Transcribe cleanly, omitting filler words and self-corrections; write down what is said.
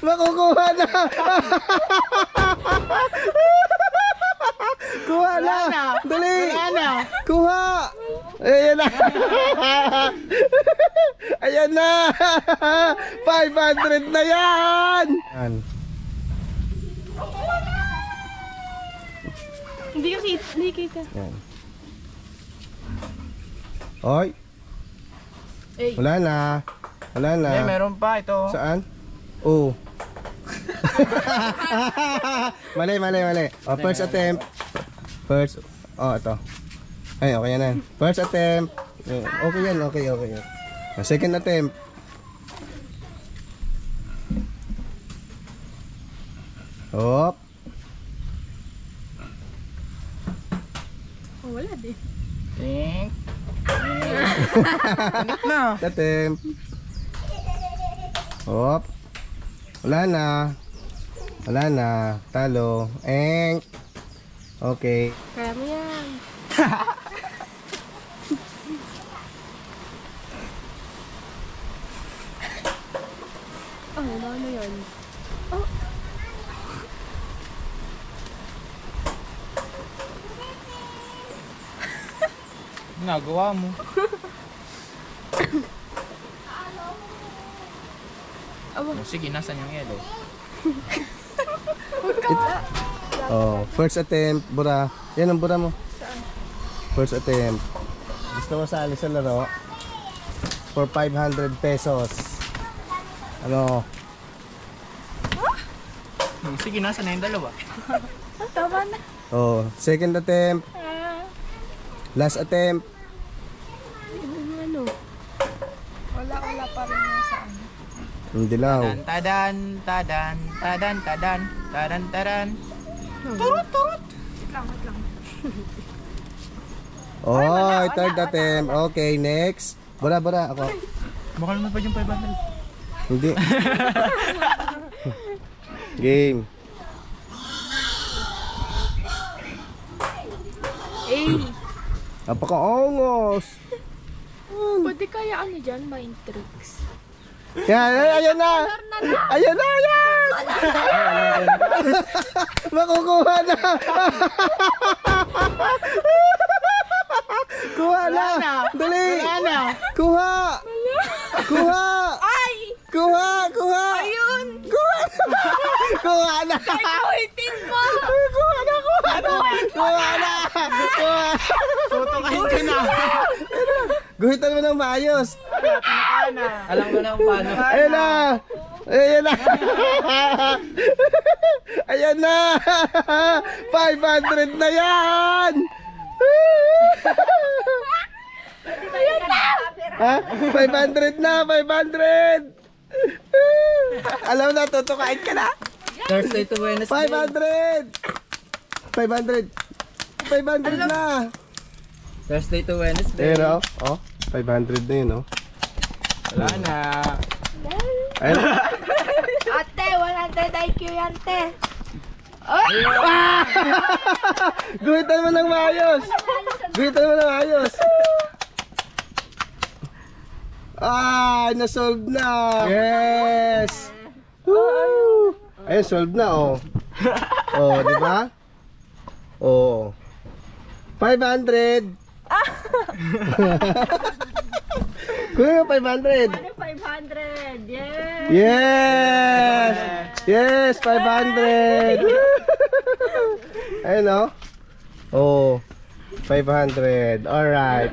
Makukuha na. Kuha na. Dali. Kuha. Ayan na. Ayan na. 500 na yan. Hindi kita. Yan. Oy. Wala na. Wala na. Meron pa ito. Saan? Oh. Mali. Oh, first attempt. First. Oh, ito. Ay, okay na. First attempt. Okay yan, okay. Second attempt. Hop. Oh, wala din. Think. Na. Attempt. Hop. Wala na. Talo. Enk. Okay. Kaya mo yan. Ano yun? Oh. Nagawa mo. Sige, nasan yung yellow? Oh, first attempt, Bura. Yan ang Bura mo. First attempt. Gusto mo sali sa laro? For 500 pesos. Ano? Sige, nasan na yung dalawa? Tama na. Oh, second attempt. Last attempt. Ano? Wala pa rin yung saan. Hindi lang. Tadan. Turut. Wait lang. Oh, third attempt. Okay, next. Bura, ako. Bakal mo pa yung 500? Hindi. Game. Napaka-ongos. Pwede kaya ano dyan, mind tricks. Yan, ayan na. Ayan na, ayan. Makukuha na. Kuha na. Dali. Kuha. Ay! Kuha. Ayun! Kuha na. Kawitin mo! Kuha na. Tutukahin ka na. Guhitan mo ng maayos. Alam ko na kung paano. Ayan na. Ayan na. 500 na yan. Ha? 500 na. Alam na, tutukain ka na. Thursday to Wednesday. 500 na. Thursday to Wednesday. Pero, 500 na yun, Wala na. Ayun. Ate, 100 IQ yan, te. Guhitan mo ng maayos. Na-solve na. Yes. Woo! Ayun, solve na, di ba? 500. Kuya, 500. 500. Yes, 500. Ayun, 500. All right.